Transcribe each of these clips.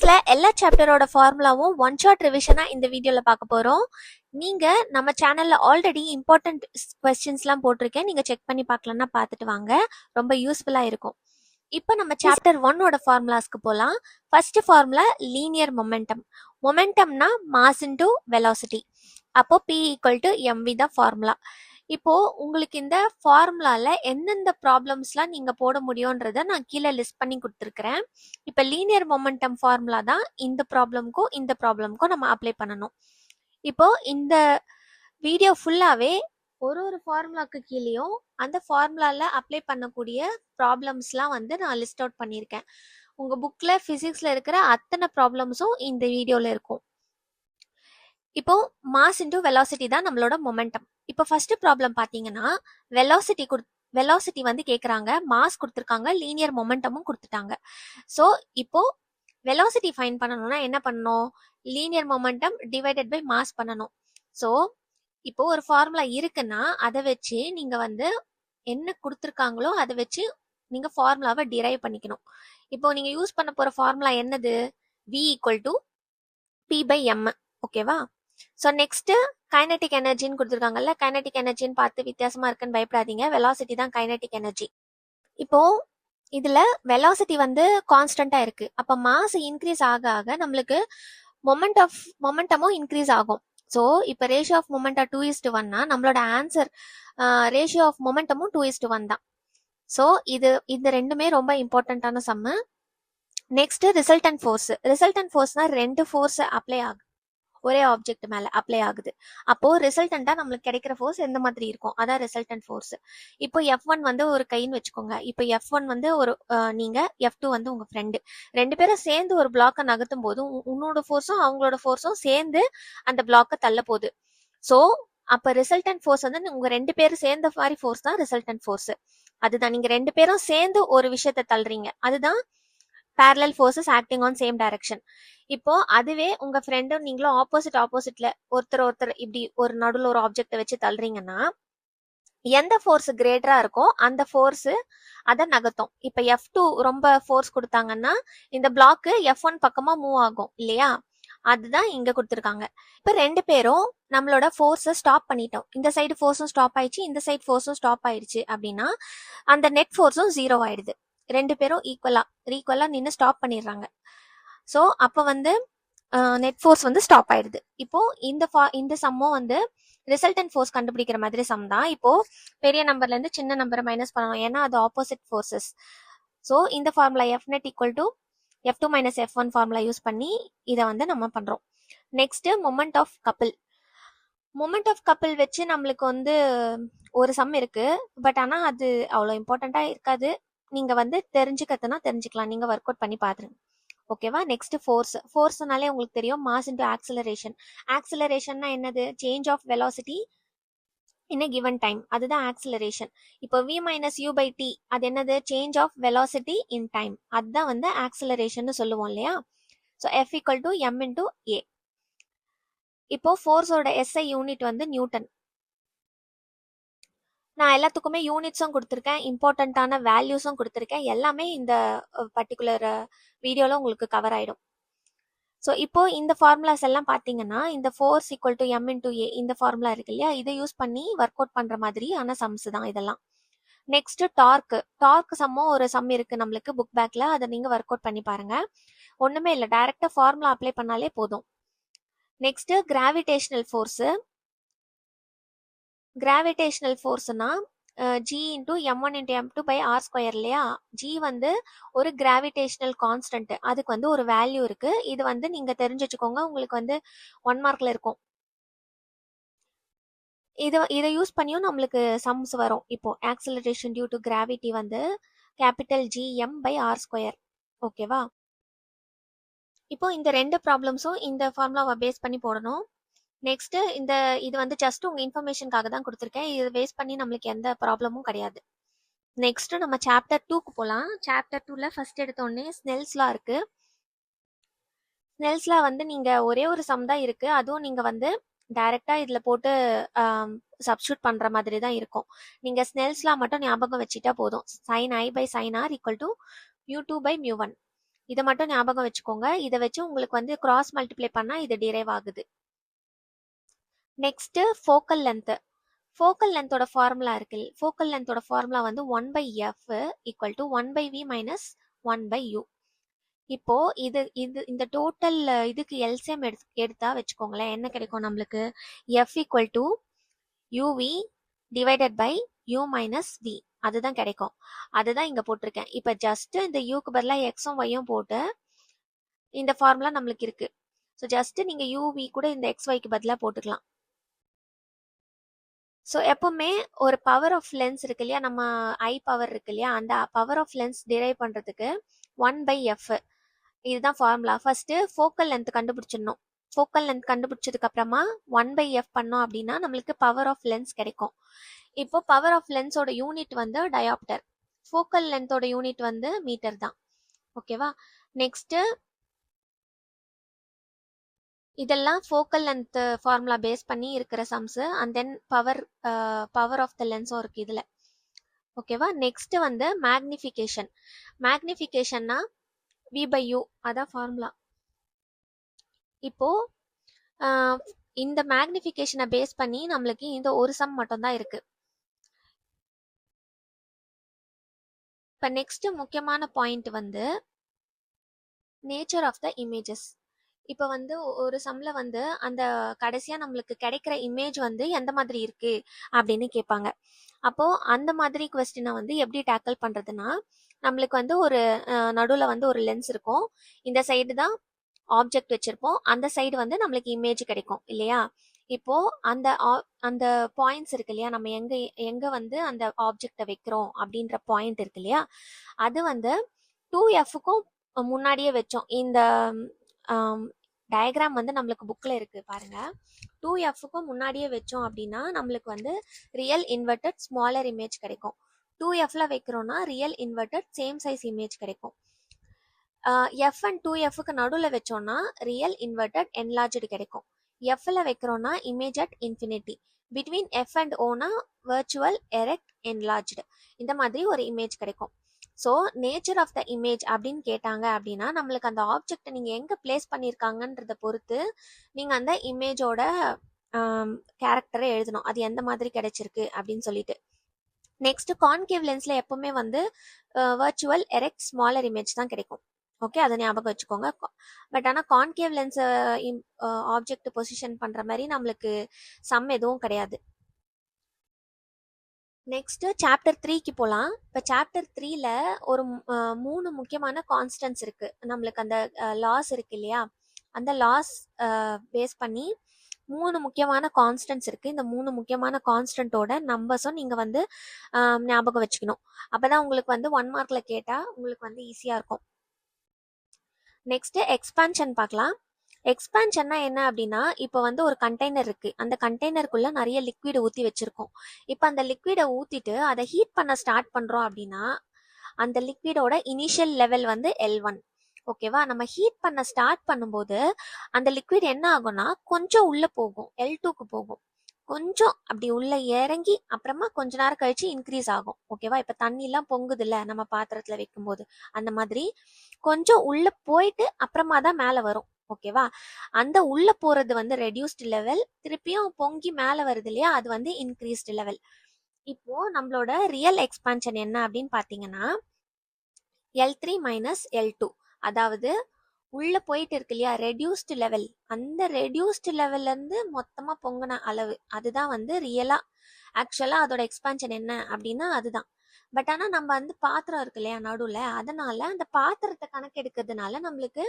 பிசிக்ஸ்ல எல்லா சாப்டரோட ஃபார்முலாவும் one shot ரிவிஷனா இந்த வீடியோல பார்க்க போறோம். நீங்க நம்ம சேனல்ல ஆல்ரெடி இம்பார்ட்டன்ட் கொஸ்டின்ஸ்லாம் போட்டிருக்கேன். நீங்க செக் பண்ணி பார்க்கலன்னா பார்த்துட்டு வாங்க. ரொம்ப யூஸ்ஃபுல்லா இருக்கும். இப்போ நம்ம சாப்டர் 1ஓட ஃபார்முலாஸ்க்கு போலாம். First formula linear momentum. மொமெண்டம்னா மாஸ் இன்டு வெலாசிட்டி. அப்போ P = mv தான் ஃபார்முலா. இப்போ உங்களுக்கு இந்த ஃபார்முலால எந்தெந்த ப்ராப்ளம்ஸ்லாம் நீங்க போட முடியும்ன்றத நான் கீழே லிஸ்ட் பண்ணி கொடுத்துருக்கிறேன். இப்போ லீனியர் மொமெண்டம் ஃபார்முலா தான் இந்த ப்ராப்ளம்க்கும் நம்ம அப்ளை பண்ணணும். இப்போ இந்த வீடியோ ஃபுல்லாவே ஒரு ஃபார்முலாக்கு கீழேயும் அந்த ஃபார்முலால அப்ளை பண்ணக்கூடிய ப்ராப்ளம்ஸ்லாம் வந்து நான் லிஸ்ட் அவுட் பண்ணியிருக்கேன். உங்க புக்ல பிசிக்ஸ்ல இருக்கிற அத்தனை ப்ராப்ளம்ஸும் இந்த வீடியோல இருக்கும். இப்போ மாஸ் இன்டு வெலாசிட்டி தான் நம்மளோட மொமெண்டம். இப்போ ஃபர்ஸ்ட் ப்ராப்ளம் பாத்தீங்கன்னா வெலாசிட்டி வந்து கேக்குறாங்க, மாஸ் கொடுத்துருக்காங்க, லீனியர் மொமெண்டமும் கொடுத்துட்டாங்க. ஸோ இப்போ வெலாசிட்டி ஃபைண்ட் பண்ணணும்னா என்ன பண்ணணும்? Linear momentum divided by mass பண்ணணும். ஸோ இப்போ ஒரு ஃபார்முலா இருக்குன்னா அதை வச்சு நீங்க வந்து என்ன கொடுத்துருக்காங்களோ அதை வச்சு நீங்க ஃபார்முலாவை டிரைவ் பண்ணிக்கணும். இப்போ நீங்க யூஸ் பண்ண போற ஃபார்முலா என்னது? V = P/m. ஓகேவா? ஸோ நெக்ஸ்ட் கைனடிக் எனர்ஜின்னு கொடுத்துருக்காங்கல்ல, கைனடிக் எனர்ஜின்னு பார்த்து வித்தியாசமா இருக்குன்னு பயப்படாதீங்க. வெலாசிட்டி தான் கைனடிக் எனர்ஜி. இப்போ இதுல வெலாசிட்டி வந்து கான்ஸ்டன்டா இருக்கு. அப்ப மாஸ் இன்க்ரீஸ் ஆக ஆக நம்மளுக்கு மொமெண்டமும் இன்க்ரீஸ் ஆகும். ஸோ இப்போ ரேஷியோ ஆஃப் மொமெண்டா 2:1னா நம்மளோட ஆன்சர் ரேஷியோ ஆஃப் மொமெண்டமும் 2:1 தான். ஸோ இது ரெண்டுமே ரொம்ப இம்பார்ட்டன்டான சம்மு. நெக்ஸ்ட் ரிசல்டன்ட் ஃபோர்ஸ்னா ரெண்டு ஃபோர்ஸ் அப்ளை ஆகுது, ஒரே ஆப்ஜெக்ட் மேல அப்ளை ஆகுது. அப்போ ரிசல்டண்டா நம்மளுக்கு கிடைக்கிற ஃபோர்ஸ் எந்த மாதிரி இருக்கும்? அதான் ரிசல்டன்ட் ஃபோர்ஸ். இப்போ F1 வந்து ஒரு கைன்னு வச்சுக்கோங்க. இப்போ F1 வந்து ஒரு நீங்க, F2 வந்து உங்க ஃப்ரெண்டு. ரெண்டு பேரும் சேர்ந்து ஒரு பிளாக்கை நகர்த்தும் போது உன்னோட ஃபோர்ஸும் அவங்களோட ஃபோர்ஸும் சேர்ந்து அந்த பிளாக்கை தள்ள போகுது. ஸோ அப்ப ரிசல்டன்ட் ஃபோர்ஸ் வந்து உங்க ரெண்டு பேரும் சேர்ந்த மாதிரி ஃபோர்ஸ் தான் ரிசல்டன்ட் ஃபோர்ஸ். அதுதான் நீங்க ரெண்டு பேரும் சேர்ந்து ஒரு விஷயத்தை தள்ளுறீங்க, அதுதான் parallel forces acting on same direction. இப்போ அதுவே உங்க ஃப்ரெண்டும் நீங்களும் ஆப்போசிட்ல ஒருத்தர் இப்படி ஒரு நடுவில் ஒரு ஆப்ஜெக்டை வச்சு தள்ளுறீங்கன்னா எந்த ஃபோர்ஸ் கிரேட்டரா இருக்கோ அந்த ஃபோர்ஸ் அதை நகர்த்தும். இப்ப F2 ரொம்ப ஃபோர்ஸ் கொடுத்தாங்கன்னா இந்த பிளாக் F1 பக்கமா மூவ் ஆகும் இல்லையா? அதுதான் இங்க கொடுத்துருக்காங்க. இப்ப ரெண்டு பேரும் நம்மளோட ஃபோர்ஸை ஸ்டாப் பண்ணிட்டோம். இந்த சைடு ஃபோர்ஸும் ஸ்டாப் ஆயிடுச்சு, இந்த சைடு ஃபோர்ஸும் ஸ்டாப் ஆயிடுச்சு அப்படின்னா அந்த நெட் ஃபோர்ஸும் 0 ஆயிடுது. ரெண்டு பேரும் ஈக்குவலா நின்று ஸ்டாப் பண்ணிடுறாங்க. ஸோ அப்போ வந்து நெட் ஃபோர்ஸ் வந்து ஸ்டாப் ஆயிடுது. இப்போ இந்த சம்மும் வந்து ரிசல்டன்ட் ஃபோர்ஸ் கண்டுபிடிக்கிற மாதிரி சம் தான். இப்போ பெரிய நம்பர்ல இருந்து சின்ன நம்பரை மைனஸ் பண்ணணும், ஏன்னா அது ஆப்போசிட் ஃபோர்ஸஸ். ஸோ இந்த formula Fnet = F2 - F1 formula use பண்ணி இதை வந்து நம்ம பண்றோம். நெக்ஸ்ட் மொமெண்ட் ஆஃப் கப்பிள் வச்சு நம்மளுக்கு வந்து ஒரு சம் இருக்கு. பட் ஆனா அது அவ்வளோ இம்பார்ட்டண்டா இருக்காது. நீங்க வந்து தெரிஞ்சுக்கலாம், நீங்க ஒர்க் அவுட் பண்ணி பாத்துருங்க. ஓகேவா? நெக்ஸ்ட் ஃபோர்ஸ்னாலே உங்களுக்கு தெரியும், மாஸ் இன்டு ஆக்சிலரேஷன். ஆக்சிலரேஷன்னா என்னது? Change of velocity in a given time, அதுதான் ஆக்சிலரேஷன். இப்போ V - U/T அது என்னது? Change of velocity in time, அதுதான் வந்து ஆக்சிலரேஷன் சொல்லுவோம் இல்லையா? So F = m × a. இப்போ ஃபோர்ஸோட SI யூனிட் வந்து நியூட்டன். நான் எல்லாத்துக்குமே யூனிட்ஸும் கொடுத்துருக்கேன், இம்பார்ட்டண்ட்டான வேல்யூஸும் கொடுத்துருக்கேன். எல்லாமே இந்த பர்டிகுலர் வீடியோவில் உங்களுக்கு கவர் ஆயிடும். ஸோ இப்போ இந்த ஃபார்முலாஸ் எல்லாம் பார்த்தீங்கன்னா இந்த ஃபோர்ஸ் = m × a இந்த ஃபார்முலா இருக்கு இல்லையா, இதை யூஸ் பண்ணி ஒர்க் அவுட் பண்ணுற மாதிரி ஆன சம்ஸ் தான் இதெல்லாம். நெக்ஸ்ட் டார்க் சம்மும் ஒரு சம் இருக்கு நம்மளுக்கு புக் பேக்ல, அதை நீங்க ஒர்க் அவுட் பண்ணி பாருங்க. ஒண்ணுமே இல்லை, டைரக்டா ஃபார்முலா அப்ளை பண்ணாலே போதும். Next gravitational ஃபோர்ஸ்னா G × m1 × m2/r² இல்லையா? G வந்து ஒரு கிராவிடேஷனல் கான்ஸ்டன்ட், அதுக்கு வந்து ஒரு வேல்யூ இருக்கு. இது வந்து நீங்க தெரிஞ்சு வச்சுக்கோங்க, உங்களுக்கு வந்து 1 மார்க்ல இருக்கும். இதை யூஸ் பண்ணியும் நம்மளுக்கு சம்ஸ் வரும். இப்போ ஆக்சிலரேஷன் டியூ டு கிராவிட்டி வந்து Gm/r². ஓகேவா? இப்போ இந்த ரெண்டு ப்ராப்ளம்ஸும் இந்த ஃபார்முலாவை பேஸ் பண்ணி போடணும். நெக்ஸ்ட் இது வந்து ஜஸ்ட் உங்க இன்ஃபர்மேஷனுக்காக தான் கொடுத்துருக்கேன். இது பேஸ் பண்ணி நம்மளுக்கு எந்த ப்ராப்ளமும் கிடையாது. நெக்ஸ்ட் நம்ம சாப்டர் 2க்கு போகலாம். சாப்டர் 2ல ஃபர்ஸ்ட் எடுத்தோடனே ஸ்னெல்ஸ் லா இருக்கு. ஸ்னெல்ஸ் லா வந்து நீங்க ஒரே ஒரு சம் தான் இருக்கு, அதுவும் நீங்க வந்து டைரக்டா இதுல போட்டு சப்ஸ்டியூட் பண்ற மாதிரி தான் இருக்கும். நீங்க ஸ்னெல்ஸ் லா மட்டும் ஞாபகம் வச்சுட்டா போதும். sin I/sin r = μ2/μ1. இதை மட்டும் ஞாபகம் வச்சுக்கோங்க. இதை வச்சு உங்களுக்கு வந்து கிராஸ் மல்டிப்ளை பண்ணா இது டிரைவ் ஆகுது. Next focal length. ஃபோக்கல் லென்த்தோட ஃபார்முலா இருக்கு. ஃபோக்கல் லென்த்தோட ஃபார்முலா வந்து 1/f equal to 1/v minus 1/u. இப்போ இது இது இந்த டோட்டல் இதுக்கு எல்சிஎம் எடுத்தா வச்சுக்கோங்களேன், என்ன கிடைக்கும் நம்மளுக்கு? f equal to uv divided by u minus v, அதுதான் கிடைக்கும். அதுதான் இங்க போட்டிருக்கேன். இப்ப ஜஸ்ட் இந்த யூக்கு பதிலாக எக்ஸும் ஒய்யும் போட்டு இந்த ஃபார்முலா நம்மளுக்கு இருக்கு. ஸோ ஜஸ்ட் நீங்க uv கூட இந்த xyக்கு பதிலாக போட்டுக்கலாம். ஸோ எப்பவுமே ஒரு பவர் ஆஃப் லென்ஸ் இருக்கு இல்லையா, நம்ம ஐ பவர் இருக்கு இல்லையா, அந்த பவர் ஆஃப் லென்ஸ் டிரைவ் பண்றதுக்கு 1/f இதுதான் ஃபார்முலா. ஃபர்ஸ்ட் ஃபோக்கல் லென்த் கண்டுபிடிச்சிடணும். ஃபோக்கல் லென்த் கண்டுபிடிச்சதுக்கு அப்புறமா 1/f பண்ணோம் அப்படின்னா நம்மளுக்கு பவர் ஆஃப் லென்ஸ் கிடைக்கும். இப்போ பவர் ஆஃப் லென்ஸோட யூனிட் வந்து டயாப்டர், ஃபோக்கல் லென்த்தோட யூனிட் வந்து மீட்டர் தான். ஓகேவா? நெக்ஸ்ட் இதெல்லாம் ஃபோக்கல் லென்த் ஃபார்முலா பேஸ் பண்ணி இருக்கிற sums. And then power of the லென்ஸும் இருக்கு இதுல. ஓகேவா? நெக்ஸ்ட் வந்து மேக்னிஃபிகேஷன். மேக்னிஃபிகேஷன்னா v/u, அதான் ஃபார்முலா. இப்போ இந்த மேக்னிஃபிகேஷனை பேஸ் பண்ணி நம்மளுக்கு இந்த ஒரு சம் மட்டும் தான் இருக்கு. இப்போ நெக்ஸ்ட் முக்கியமான பாயிண்ட் வந்து நேச்சர் ஆஃப் த இமேஜஸ். இப்போ வந்து ஒரு சம்ல வந்து அந்த கடைசியா நம்மளுக்கு கிடைக்கிற இமேஜ் வந்து எந்த மாதிரி இருக்கு அப்படின்னு கேட்பாங்க. அப்போ அந்த மாதிரி கொஸ்டினை வந்து எப்படி டேக்கிள் பண்றதுன்னா, நம்மளுக்கு வந்து ஒரு நடுவுல வந்து ஒரு லென்ஸ் இருக்கும். இந்த சைடு தான் ஆப்ஜெக்ட் வச்சிருப்போம், அந்த சைடு வந்து நம்மளுக்கு இமேஜ் கிடைக்கும் இல்லையா. இப்போ அந்த பாயிண்ட்ஸ் இருக்கு இல்லையா, நம்ம எங்க எங்க வந்து அந்த ஆப்ஜெக்டை வைக்கிறோம் அப்படின்ற பாயிண்ட் இருக்கு இல்லையா, அது வந்து 2Fக்கும் முன்னாடியே வச்சோம். இந்த டயக்ராம் வந்து நம்மளுக்கு புக்ல இருக்கு பாருங்க. 2Fக்கும் முன்னாடியே வச்சோம் அப்படின்னா நம்மளுக்கு வந்து ரியல் இன்வெர்டட் ஸ்மாலர் இமேஜ் கிடைக்கும். 2Fல வைக்கிறோம்னா real inverted same size image கிடைக்கும். எஃப் அண்ட் 2Fக்கு நடுவில் வச்சோம்னா ரியல் இன்வெர்டட் என்லார்ஜ்டு கிடைக்கும். எஃப்ல வைக்கிறோம்னா image at infinity. Between F and ஓனா வர்ச்சுவல் எரெக்ட் என்லார்ஜ்டு, இந்த மாதிரி ஒரு இமேஜ் கிடைக்கும். So nature of the image அப்படின்னு கேட்டாங்க அப்படின்னா நம்மளுக்கு அந்த ஆப்ஜெக்டை நீங்கள் எங்கே பிளேஸ் பண்ணியிருக்காங்கன்றத பொறுத்து நீங்கள் அந்த இமேஜோட கேரக்டரை எழுதணும், அது எந்த மாதிரி கிடைச்சிருக்கு அப்படின்னு சொல்லிட்டு. நெக்ஸ்ட் கான்கேவ் லென்ஸ்ல எப்பவுமே வந்து வர்ச்சுவல் எரெக்ட் ஸ்மாலர் இமேஜ் தான் கிடைக்கும். ஓகே, அதை ஞாபகம் வச்சுக்கோங்க. பட் ஆனால் கான்கேவ் லென்ஸ் ஆப்ஜெக்ட் பொசிஷன் பண்ற மாதிரி நம்மளுக்கு சம் எதுவும் கிடையாது. நெக்ஸ்ட் சாப்டர் 3க்கு போகலாம். இப்போ சாப்டர் 3ல ஒரு 3 முக்கியமான கான்ஸ்டன்ட்ஸ் இருக்கு. நம்மளுக்கு அந்த லாஸ் இருக்கு இல்லையா, அந்த லாஸ் பேஸ் பண்ணி 3 முக்கியமான கான்ஸ்டன்ட்ஸ் இருக்கு. இந்த 3 முக்கியமான கான்ஸ்டன்ட்டோட நம்பர்ஸும் நீங்க வந்து ஞாபகம் வச்சுக்கணும். அப்பதான் உங்களுக்கு வந்து 1 மார்க்ல கேட்டா உங்களுக்கு வந்து ஈஸியா இருக்கும். நெக்ஸ்ட் எக்ஸ்பான்ஷன் பார்க்கலாம். எக்ஸ்பான்ஷன்னா என்ன அப்படின்னா, இப்போ வந்து ஒரு கண்டெய்னர் இருக்கு, அந்த கண்டெய்னருக்குள்ள நிறைய லிக்விட் ஊற்றி வச்சிருக்கோம். இப்போ அந்த லிக்விடை ஊற்றிட்டு அதை ஹீட் பண்ண ஸ்டார்ட் பண்றோம் அப்படின்னா அந்த லிக்விடோட இனிஷியல் லெவல் வந்து L1. ஓகேவா? நம்ம ஹீட் பண்ண ஸ்டார்ட் பண்ணும்போது அந்த லிக்விட் என்ன ஆகும்னா கொஞ்சம் உள்ள போகும், L2க்கு போகும். கொஞ்சம் அப்படி உள்ள இறங்கி அப்புறமா கொஞ்ச நேரம் கழிச்சு இன்க்ரீஸ் ஆகும். ஓகேவா? இப்ப தண்ணி எல்லாம் பொங்குது இல்ல நம்ம பாத்திரத்துல வைக்கும் போது, அந்த மாதிரி கொஞ்சம் உள்ள போயிட்டு அப்புறமா தான் மேல வரும். ஓகேவா? அந்த உள்ள போறது வந்து ரெடியூஸ்டு லெவல், திருப்பியும் பொங்கி மேல வருது இல்லையா, அது வந்து இன்க்ரீஸ்டு லெவல். இப்போ நம்மளோட ரியல் எக்ஸ்பான்ஷன் என்ன அப்படின்னு பாத்தீங்கன்னா L3 மைனஸ் L2, அதாவது உள்ள போயிட்டு இருக்கு இல்லையா ரெடியூஸ்டு லெவல், அந்த ரெடியூஸ்டு லெவல்ல இருந்து மொத்தமா பொங்கின அளவு, அதுதான் வந்து ரியலா ஆக்சுவலா அதோட எக்ஸ்பான்ஷன் என்ன அப்படின்னா அதுதான். பட் ஆனா நம்ம வந்து பாத்திரம் இருக்கு இல்லையா நடுவுல, அதனால அந்த பாத்திரத்தை கணக்கு எடுக்கிறதுனால நம்மளுக்கு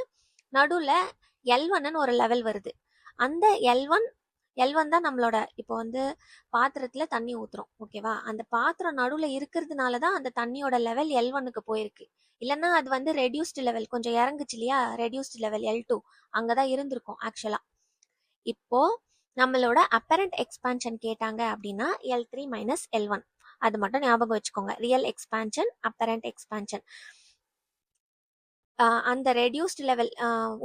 நடுவுல L1ன்னு ஒரு லெவல் வருது. அந்த L1 தான் நம்மளோட, இப்போ வந்து பாத்திரத்துல தண்ணி ஊத்துறோம். ஓகேவா? அந்த பாத்திரம் நடுவுல இருக்கிறதுனாலதான் அந்த தண்ணியோட லெவல் L1க்கு போயிருக்கு. இல்லைன்னா அது வந்து ரெடியூஸ்டு லெவல் கொஞ்சம் இறங்குச்சு இல்லையா, ரெடியூஸ்டு லெவல் L2 அங்கதான் இருந்திருக்கும் ஆக்சுவலா. இப்போ நம்மளோட அப்பரண்ட் எக்ஸ்பான்ஷன் கேட்டாங்க அப்படின்னா L3 மைனஸ் L1, அது மட்டும் ஞாபகம் வச்சுக்கோங்க. Real expansion, apparent expansion. அந்த ரெடியூஸ்டு லெவல்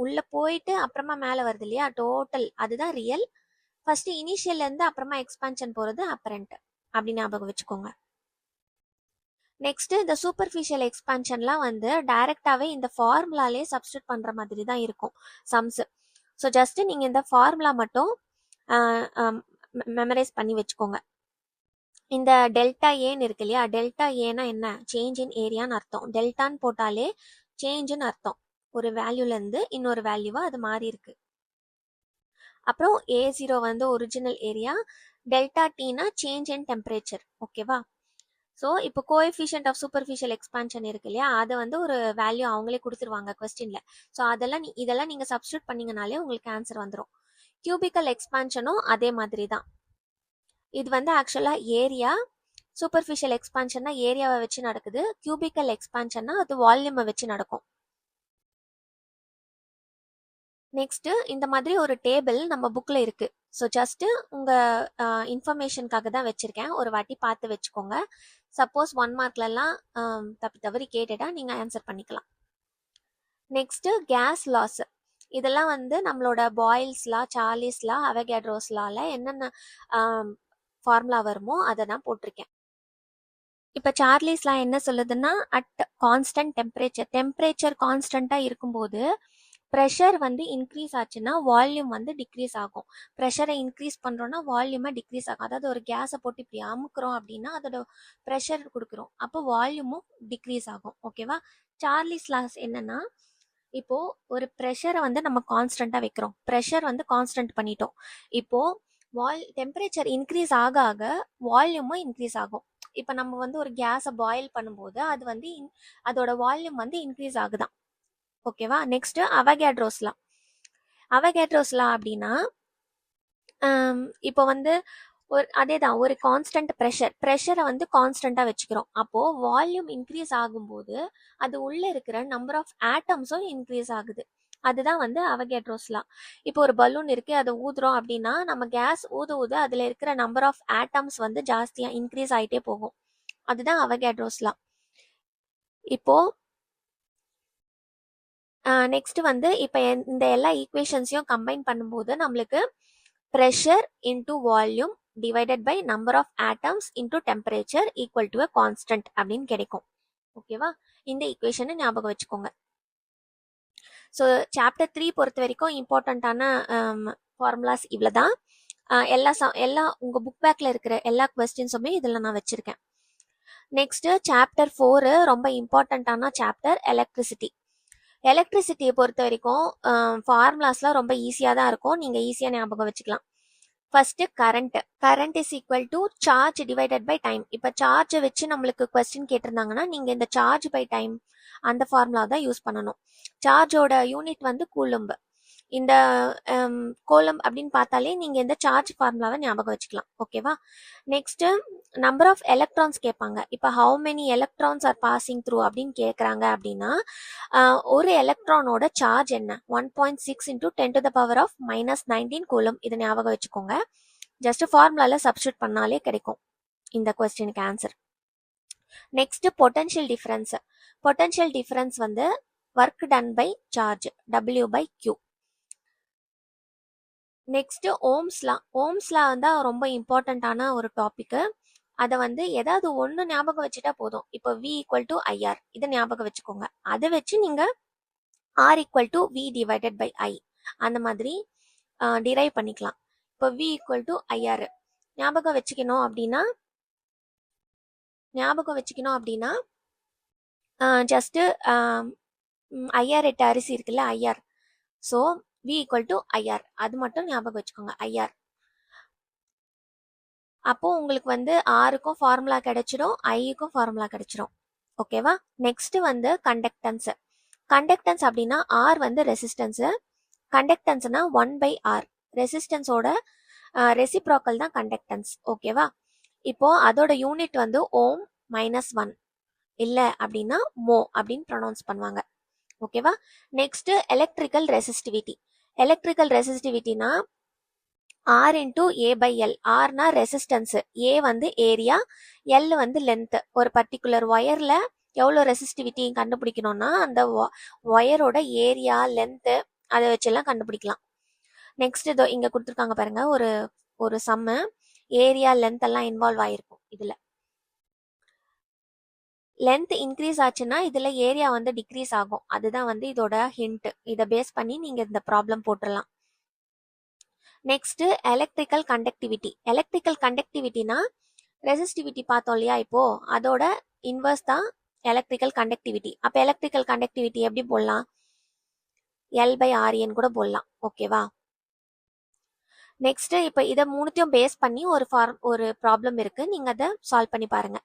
உள்ள போயிட்டு அப்புறமா மேல வருது இல்லையா டோட்டல், அதுதான் ரியல். ஃபர்ஸ்ட் இனிஷியல்ல இருந்து அப்புறமா எக்ஸ்பான்ஷன் போறது அப்பரண்ட், அப்படி ஞாபகம் வச்சுக்கோங்க. நெக்ஸ்ட் இந்த சூப்பர்ஃபிஷியல் எக்ஸ்பான்ஷன்லாம் வந்து டைரக்டாவே இந்த ஃபார்முலாலே சப்ஸ்டியூட் பண்ற மாதிரி தான் இருக்கும் சம்ஸ். ஸோ ஜஸ்ட் நீங்க இந்த ஃபார்முலா மட்டும் மெமரைஸ் பண்ணி வச்சுக்கோங்க. இந்த டெல்டா ஏன்னு இருக்கு இல்லையா, டெல்டா ஏனா என்ன, சேஞ்ச் இன் ஏரியான்னு அர்த்தம். டெல்டான்னு போட்டாலே சேஞ்சுன்னு அர்த்தம். ஒரு வேல்யூல இருந்து இன்னொரு வேல்யூவா அது மாறி இருக்கு. அப்புறம் A0 வந்து ஒரிஜினல் ஏரியா, டெல்டா டீனா சேஞ்ச் இன் டெம்பரேச்சர். ஓகேவா? ஸோ இப்போ கோஎஃபிஷியன்ட் ஆஃப் சூப்பர்ஃபிஷியல் எக்ஸ்பான்ஷன் இருக்கு இல்லையா, அதை வந்து ஒரு வேல்யூ அவங்களே கொடுத்துருவாங்க கொஸ்டின்ல. ஸோ இதெல்லாம் நீங்க சப்ஸ்டியூட் பண்ணீங்கனாலே உங்களுக்கு ஆன்சர் வந்துடும். கியூபிக்கல் எக்ஸ்பான்ஷனும் அதே மாதிரி தான். இது வந்து ஆக்சுவலா ஏரியா. சூப்பர்ஃபிஷியல் எக்ஸ்பான்ஷன்னா ஏரியாவை வச்சு நடக்குது. கியூபிக்கல் எக்ஸ்பான்ஷன்னா அது வால்யூமை வச்சு நடக்கும். நெக்ஸ்ட் இந்த மாதிரி ஒரு டேபிள் நம்ம புக்ல இருக்கு. ஸோ ஜஸ்ட் உங்க இன்ஃபர்மேஷனுக்காக தான் வச்சிருக்கேன், ஒரு வாட்டி பார்த்து வச்சுக்கோங்க. சப்போஸ் 1 மார்க்லலாம் தப்பி தவறி கேட்டுட்டா நீங்க ஆன்சர் பண்ணிக்கலாம். Next gas laws. இதெல்லாம் வந்து நம்மளோட பாயில்ஸ்லா, சார்லிஸ்லா, அவகேட்ரோஸ்லால என்னென்ன ஃபார்முலா வருமோ அதை நான் போட்டிருக்கேன். இப்போ சார்லிஸ்லாம் என்ன சொல்லுதுன்னா, அட் கான்ஸ்டன்ட் டெம்பரேச்சர் கான்ஸ்டன்டா இருக்கும்போது ப்ரெஷர் வந்து இன்க்ரீஸ் ஆச்சுன்னா வால்யூம் வந்து டிக்ரீஸ் ஆகும். ப்ரெஷரை இன்க்ரீஸ் பண்ணுறோன்னா வால்யூமை டிக்ரீஸ் ஆகும். அதாவது ஒரு கேஸை போட்டு இப்படி அமுக்குறோம் அப்படின்னா அதோட ப்ரெஷர் கொடுக்குறோம், அப்போ வால்யூமும் டிக்ரீஸ் ஆகும். ஓகேவா? சார்லிஸ் லாஸ் என்னன்னா, இப்போ ஒரு ப்ரெஷரை வந்து நம்ம கான்ஸ்டன்டா வைக்கிறோம், ப்ரெஷர் வந்து கான்ஸ்டன்ட் பண்ணிட்டோம். இப்போ டெம்பரேச்சர் இன்க்ரீஸ் ஆக ஆக வால்யூமும் இன்க்ரீஸ் ஆகும். இப்போ நம்ம வந்து ஒரு கேஸை பாயில் பண்ணும்போது அது வந்து அதோட வால்யூம் வந்து இன்க்ரீஸ் ஆகுதான். ஓகேவா? நெக்ஸ்ட் அவகேட்ரோஸ்லா. அவகேட்ரோஸ்லா அப்படின்னா இப்போ வந்து அதேதான், ஒரு கான்ஸ்டன்ட் ப்ரெஷரை வந்து கான்ஸ்டன்டா வச்சுக்கிறோம். அப்போ வால்யூம் இன்க்ரீஸ் ஆகும்போது அது உள்ள இருக்கிற நம்பர் ஆஃப் ஆட்டம்ஸும் இன்க்ரீஸ் ஆகுது. அதுதான் வந்து அவகேட்ரோஸ்லா. இப்போ ஒரு பலூன் இருக்கு, அதை ஊதுறோம் அப்படின்னா நம்ம கேஸ் ஊத அதுல இருக்கிற நம்பர் ஆஃப் ஆட்டம்ஸ் வந்து ஜாஸ்தியா இன்க்ரீஸ் ஆயிட்டே போகும். அதுதான் அவகேட்ரோஸ்லா. இப்போ நெக்ஸ்ட் வந்து இப்போ இந்த எல்லா ஈக்குவேஷன்ஸையும் கம்பைன் பண்ணும்போது நம்மளுக்கு pressure into volume divided by number of atoms into temperature equal to a constant அப்படின்னு கிடைக்கும். ஓகேவா? இந்த ஈக்குவேஷனை ஞாபகம் வச்சுக்கோங்க. ஸோ சாப்டர் 3 பொறுத்த வரைக்கும் இம்பார்ட்டண்ட்டான ஃபார்முலாஸ் இவ்வளோதான். எல்லா உங்கள் புக் பேக்கில் இருக்கிற எல்லா கொஸ்டின்ஸுமே இதில் நான் வச்சுருக்கேன். நெக்ஸ்ட்டு சாப்டர் 4 ரொம்ப இம்பார்ட்டண்ட்டான சாப்டர், எலக்ட்ரிசிட்டி. எலக்ட்ரிசிட்டியை பொறுத்த வரைக்கும் ஃபார்முலாஸ்லாம் ரொம்ப ஈஸியாக தான் இருக்கும், நீங்கள் ஈஸியாக ஞாபகம் வச்சுக்கலாம். First current is equal to charge divided by time. இப்போ சார்ஜை வச்சு நம்மளுக்கு கொஸ்டின் கேட்டிருந்தாங்கன்னா நீங்கள் இந்த சார்ஜ் பை டைம் அந்த ஃபார்முலா தான் யூஸ் பண்ணணும். சார்ஜோட யூனிட் வந்து கூலம்ப். இந்த கோலம் அப்படின்னு பார்த்தாலே நீங்கள் இந்த சார்ஜ் ஃபார்முலாவை ஞாபகம் வச்சுக்கலாம். ஓகேவா? நெக்ஸ்ட் நம்பர் ஆஃப் எலக்ட்ரான்ஸ் கேட்பாங்க. இப்போ how many electrons R passing through அப்படின்னு கேட்குறாங்க அப்படின்னா ஒரு எலக்ட்ரானோட சார்ஜ் என்ன, 1.6 இன்டூ 10⁻⁻19 கூலம். இதை ஞாபகம் வச்சுக்கோங்க. ஜஸ்ட் ஃபார்முலால சப்ஸ்டியூட் பண்ணாலே கிடைக்கும் இந்த கொஸ்டினுக்கு answer. Next potential difference. Potential difference வந்து work done by charge, W/Q. Next ஓம்ஸ்லா தான் ரொம்ப இம்பார்ட்டண்ட்டான ஒரு டாபிக். அதை வந்து ஏதாவது ஒன்று ஞாபகம் வச்சுட்டா போதும். இப்போ V = IR இதை ஞாபகம் வச்சுக்கோங்க. அதை வச்சு நீங்க R = V divided by I அந்த மாதிரி டிரைவ் பண்ணிக்கலாம். இப்போ V = IR ஞாபகம் வச்சுக்கணும் அப்படின்னா ஜஸ்ட் IR 8 அரிசி இருக்குல்ல, IR. ஸோ V = IR அது மட்டும் ஞாபகம் வச்சுக்கோங்க, IR. அப்போ உங்களுக்கு வந்து ஆருக்கும் ஃபார்முலா கிடைச்சிடும், ஐக்கும் ஃபார்முலா கிடைச்சிடும். ஓகேவா? நெக்ஸ்ட் வந்து கண்டக்டன்ஸ். கண்டக்டன்ஸ் அப்படின்னா ஆர் வந்து ரெசிஸ்டன்ஸ், கண்டக்டன்ஸ்னா 1/R. ரெசிஸ்டன்ஸோட ரெசிப்ரோக்கல் தான் கண்டக்டன்ஸ். ஓகேவா? இப்போ அதோட யூனிட் வந்து ஓம் -1 இல்லை அப்படின்னா மோ அப்படின்னு ப்ரொனவுன்ஸ் பண்ணுவாங்க. ஓகேவா? Next electrical resistivity. எலக்ட்ரிக்கல் ரெசிஸ்டிவிட்டினா R × A/L. ஆர்னா ரெசிஸ்டன்ஸ், ஏ வந்து ஏரியா, எல் வந்து லென்த். ஒரு பர்டிகுலர் ஒயர்ல எவ்வளோ ரெசிஸ்டிவிட்டி கண்டுபிடிக்கணும்னா அந்த ஒயரோட ஏரியா, லென்த் அதை வச்செல்லாம் கண்டுபிடிக்கலாம். நெக்ஸ்ட் இதோ இங்க கொடுத்துருக்காங்க பாருங்க, ஒரு சம்மு, ஏரியா, லென்த் எல்லாம் இன்வால்வ் ஆயிருக்கும் இதுல. லென்த் இன்க்ரீஸ் ஆச்சுன்னா இதுல ஏரியா வந்து டிக்ரீஸ் ஆகும். அதுதான் வந்து இதோட ஹிண்ட். இதை பேஸ் பண்ணி நீங்க இந்த ப்ராப்ளம் போட்டுடலாம். Next electrical conductivity. எலக்ட்ரிக்கல் கண்டக்டிவிட்டினா ரெசிஸ்டிவிட்டி பார்த்தோம் இல்லையா, இப்போ அதோட இன்வர்ஸ் தான் எலக்ட்ரிக்கல் கண்டக்டிவிட்டி. அப்ப எலக்ட்ரிக்கல் கண்டக்டிவிட்டி எப்படி போடலாம்? L/RN கூட போடலாம். ஓகேவா? நெக்ஸ்ட் இப்போ இதை மூணுத்தையும் பேஸ் பண்ணி ஒரு ப்ராப்ளம் இருக்கு. நீங்க அதை சால்வ் பண்ணி பாருங்க.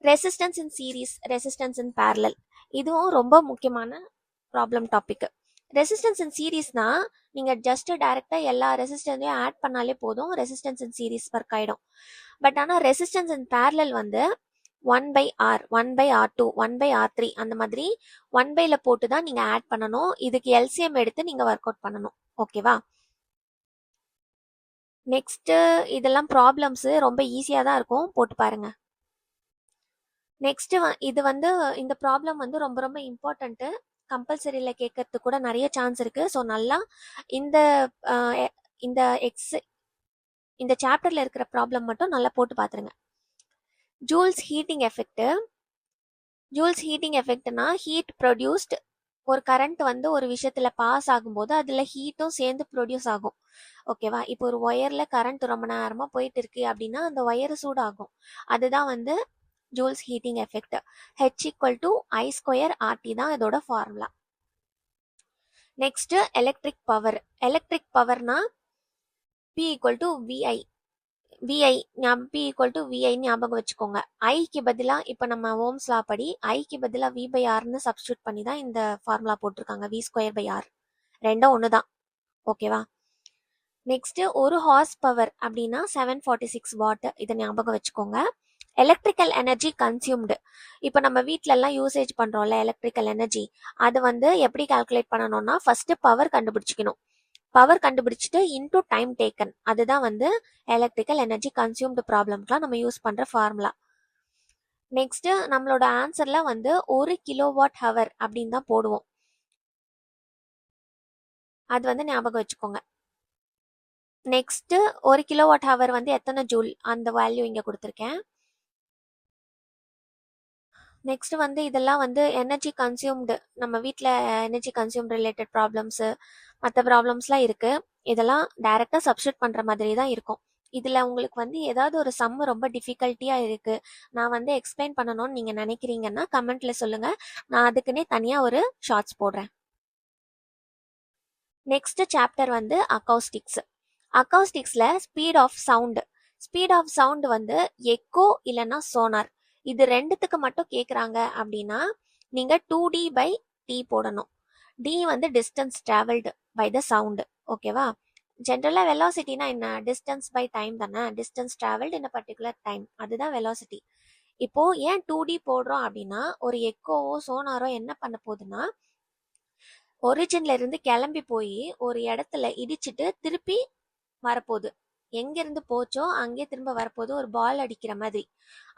ரெசிஸ்டன்ஸ் இன் சீரீஸ், ரெசிஸ்டன்ஸ் இன் பேரலல், இதுவும் ரொம்ப முக்கியமான ப்ராப்ளம் டாபிக். ரெசிஸ்டன்ஸ் இன் சீரீஸ்னா நீங்க ஜஸ்ட் டைரக்டா எல்லா ரெசிஸ்டன்ஸையும் ஆட் பண்ணாலே போதும், ரெசிஸ்டன்ஸ் இன் சீரீஸ் ஒர்க் ஆயிடும். பட் ஆனா ரெசிஸ்டன்ஸ் இன் பேரலல் வந்து 1/R, 1/R2, 1/R3 அந்த மாதிரி 1/ல போட்டு தான் நீங்க ஆட் பண்ணணும். இதுக்கு எல்சிஎம் எடுத்து நீங்க ஒர்க் அவுட் பண்ணணும். ஓகேவா? நெக்ஸ்ட் இதெல்லாம் ப்ராப்ளம்ஸ் ரொம்ப ஈஸியா தான் இருக்கும், போட்டு பாருங்க. நெக்ஸ்ட் இது வந்து இந்த ப்ராப்ளம் வந்து ரொம்ப ரொம்ப இம்பார்ட்டன்ட். கம்பல்சரியில கேட்கறதுக்கு கூட நிறைய சான்ஸ் இருக்கு. ஸோ நல்லா இந்த இந்த இந்த சாப்டர்ல இருக்கிற ப்ராப்ளம் மட்டும் நல்லா போட்டு பாத்துருங்க. Joule's heating effect. Joule's heating எஃபெக்ட்னா ஹீட் ப்ரொடியூஸ்ட். ஒரு கரண்ட் வந்து ஒரு விஷயத்துல பாஸ் ஆகும்போது அதுல ஹீட்டும் சேர்ந்து ப்ரொடியூஸ் ஆகும். ஓகேவா? இப்போ ஒரு ஒயர்ல கரண்ட் ரொம்ப நேரமா போயிட்டு இருக்கு அப்படின்னா அந்த ஒயர் சூடாகும். அதுதான் வந்து ஜூல்ஸ் ஹீட்டிங் எஃபெக்ட். H=I²RT தான் இதோட formula. Next electric power. Electric பவர்னா P=VI. VI P=VI ஞாபகம் வச்சுக்கோங்க. ஐக்கு பதிலா இப்ப நம்ம ஓம்ஸ் லா படி ஐக்கு பதிலா V/Rன்னு சப்ஸ்டியூட் பண்ணி தான் இந்த ஃபார்முலா போட்டிருக்காங்க. V²/R ரெண்டும் ஒண்ணுதான். ஓகேவா? நெக்ஸ்ட் ஒரு ஹார்ஸ் பவர் அப்படின்னா 746 வாட். இதை ஞாபகம் வச்சுக்கோங்க. Electrical energy consumed. இப்போ நம்ம வீட்ல எல்லாம் யூசேஜ் பண்றோம்ல எலக்ட்ரிக்கல் எனர்ஜி, அது வந்து எப்படி கால்குலேட் பண்ணணும்னா ஃபர்ஸ்ட் பவர் கண்டுபிடிச்சிக்கணும். பவர் கண்டுபிடிச்சிட்டு இன்டூ டைம் டேக்கன், அதுதான் வந்து எலக்ட்ரிக்கல் எனர்ஜி கன்சியூம்டு ப்ராப்ளம்க்குலாம் நம்ம யூஸ் பண்ற ஃபார்முலா. நெக்ஸ்ட் நம்மளோட ஆன்சர்ல வந்து 1 கிலோவாட் ஹவர் அப்படின்னு தான் போடுவோம். அது வந்து ஞாபகம் வச்சுக்கோங்க. நெக்ஸ்ட் 1 கிலோவாட் ஹவர் வந்து எத்தனை ஜூல், அந்த வேல்யூ இங்க கொடுத்துருக்கேன். நெக்ஸ்ட் வந்து இதெல்லாம் வந்து எனர்ஜி கன்சியூம்டு, நம்ம வீட்டில் எனர்ஜி கன்சியூம் ரிலேட்டட் ப்ராப்ளம்ஸ், மற்ற ப்ராப்ளம்ஸ்லாம் இருக்கு. இதெல்லாம் டைரக்டா சப்ஸ்டியூட் பண்ற மாதிரி தான் இருக்கும். இதுல உங்களுக்கு வந்து ஏதாவது ஒரு சம் ரொம்ப டிஃபிகல்ட்டியா இருக்கு, நான் வந்து எக்ஸ்பிளைன் பண்ணணும்னு நீங்க நினைக்கிறீங்கன்னா கமெண்ட்ல சொல்லுங்க, நான் அதுக்குன்னே தனியா ஒரு ஷார்ட்ஸ் போடுறேன். நெக்ஸ்ட் சாப்டர் வந்து அக்கௌஸ்டிக்ஸ். அக்கௌஸ்டிக்ஸ்ல speed of sound. Speed of sound வந்து எக்கோ இல்லைன்னா சோனார், இது ரெண்டுத்துக்கு மட்டும் கேக்குறாங்க அப்படின்னா நீங்க 2D/T போடணும். D வந்து distance travelled by the sound. ஓகேவா? ஜென்ரலா வெலாசிட்டினா என்ன? டிஸ்டன்ஸ் பை டைம் தானே. Distance travelled in particular time, அதுதான் வெலாசிட்டி. இப்போ ஏன் 2D போடுறோம் அப்படின்னா ஒரு எக்கோவோ சோனாரோ என்ன பண்ண போகுதுன்னா ஒரிஜின்ல இருந்து கிளம்பி போய் ஒரு இடத்துல இடிச்சிட்டு திருப்பி வரப்போகுது. எங்க இருந்து போச்சோ அங்கே திரும்ப வரப்போகுது, ஒரு பால் அடிக்கிற மாதிரி.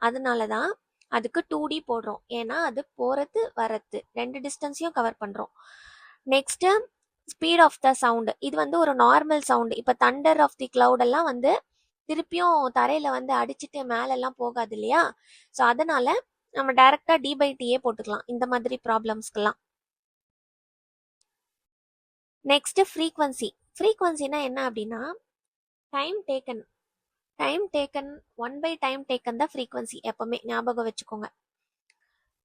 அதனாலதான் அதுக்கு 2D போடுறோம். ஏன்னா அது போறது வரது ரெண்டு டிஸ்டன்ஸையும் கவர் பண்றோம். Next speed of the sound. இது வந்து ஒரு நார்மல் சவுண்ட். இப்ப தண்டர் ஆஃப் தி கிளவுட் எல்லாம் வந்து திருப்பியும் தரையில வந்து அடிச்சுட்டு மேல எல்லாம் போகாது இல்லையா? ஸோ அதனால நம்ம டைரக்டா D/T போட்டுக்கலாம் இந்த மாதிரி ப்ராப்ளம்ஸ்க்கெல்லாம். Next frequency. ஃப்ரீக்வன்சினா என்ன அப்படின்னா டைம் டேக்கன். டைம் டேக்கன் 1/டைம் டேக்கன் தான் ஃப்ரீக்வன்சி. எப்பவுமே ஞாபகம் வச்சுக்கோங்க.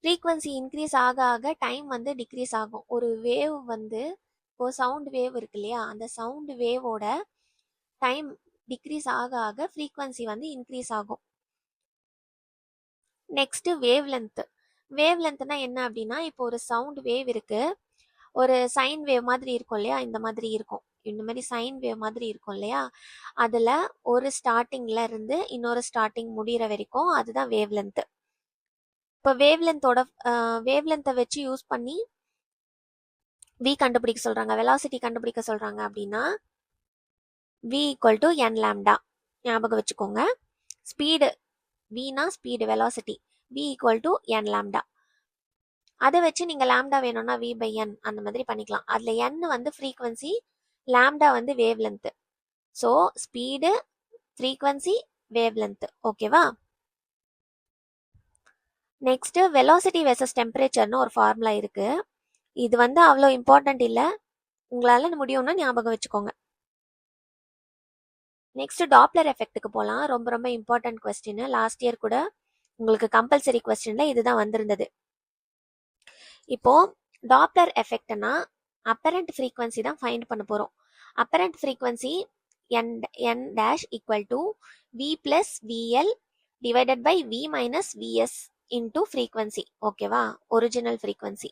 ஃப்ரீக்வன்சி இன்க்ரீஸ் ஆக ஆக டைம் வந்து டிக்ரீஸ் ஆகும். ஒரு வேவ் வந்து இப்போ சவுண்ட் வேவ் இருக்கு இல்லையா, அந்த சவுண்ட் வேவோட டைம் டிக்ரீஸ் ஆக ஆக ஃப்ரீக்வன்சி வந்து இன்க்ரீஸ் ஆகும். Next wave length. வேவ் லென்த்னா என்ன அப்படின்னா இப்போ ஒரு சவுண்ட் வேவ் இருக்கு, ஒரு சைன் வேவ் மாதிரி இருக்கும் இல்லையா, இந்த மாதிரி இருக்கும். இந்த மாதிரி சைன் வேவ் மாதிரி இருக்கும் இல்லையா, அதுல ஒரு ஸ்டார்டிங்ல இருந்து இன்னொரு ஸ்டார்டிங் முடிகிற வரைக்கும் அதுதான் வேவ் லென்த். இப்போ வேவ் லென்த்தை வச்சு யூஸ் பண்ணி v கண்டுபிடிக்க சொல்றாங்க, வெலாசிட்டி கண்டுபிடிக்க சொல்றாங்க அப்படின்னா v=n லாம்டா. ஞாபகம் வச்சுக்கோங்க. ஸ்பீடு vனா ஸ்பீடு, வெலாசிட்டி v=n லாம்டா. அதை வச்சு நீங்க லாம்டா வேணும்னா v/n அந்த மாதிரி பண்ணிக்கலாம். அதுல n வந்து ஃப்ரீக்வன்சி, லாம்டா வந்து wave length. So speed, frequency, wave length. ஓகேவா? நெக்ஸ்ட் வெலாசிட்டி வெர்சஸ் டெம்பரேச்சர்னு ஒரு ஃபார்முலா இருக்கு. இது வந்து அவ்வளோ இம்பார்ட்டன்ட் இல்லை, உங்களால முடியும்னா ஞாபகம் வச்சுக்கோங்க. நெக்ஸ்ட் டாப்ளர் எஃபெக்ட்டுக்கு போகலாம். ரொம்ப ரொம்ப இம்பார்ட்டன்ட் கொஸ்டின். லாஸ்ட் இயர் கூட உங்களுக்கு கம்பல்சரி கொஸ்டின்ல இதுதான் வந்திருந்தது. இப்போ டாப்ளர் எஃபெக்ட்னா அப்பரண்ட் ஃப்ரீக்வன்சி தான் ஃபைண்ட் பண்ண போறோம். Apparent frequency n dash equal to v plus vl divided by v minus vs into frequency. ஓகேவா, ஒரிஜினல் ஃப்ரீக்வன்சி.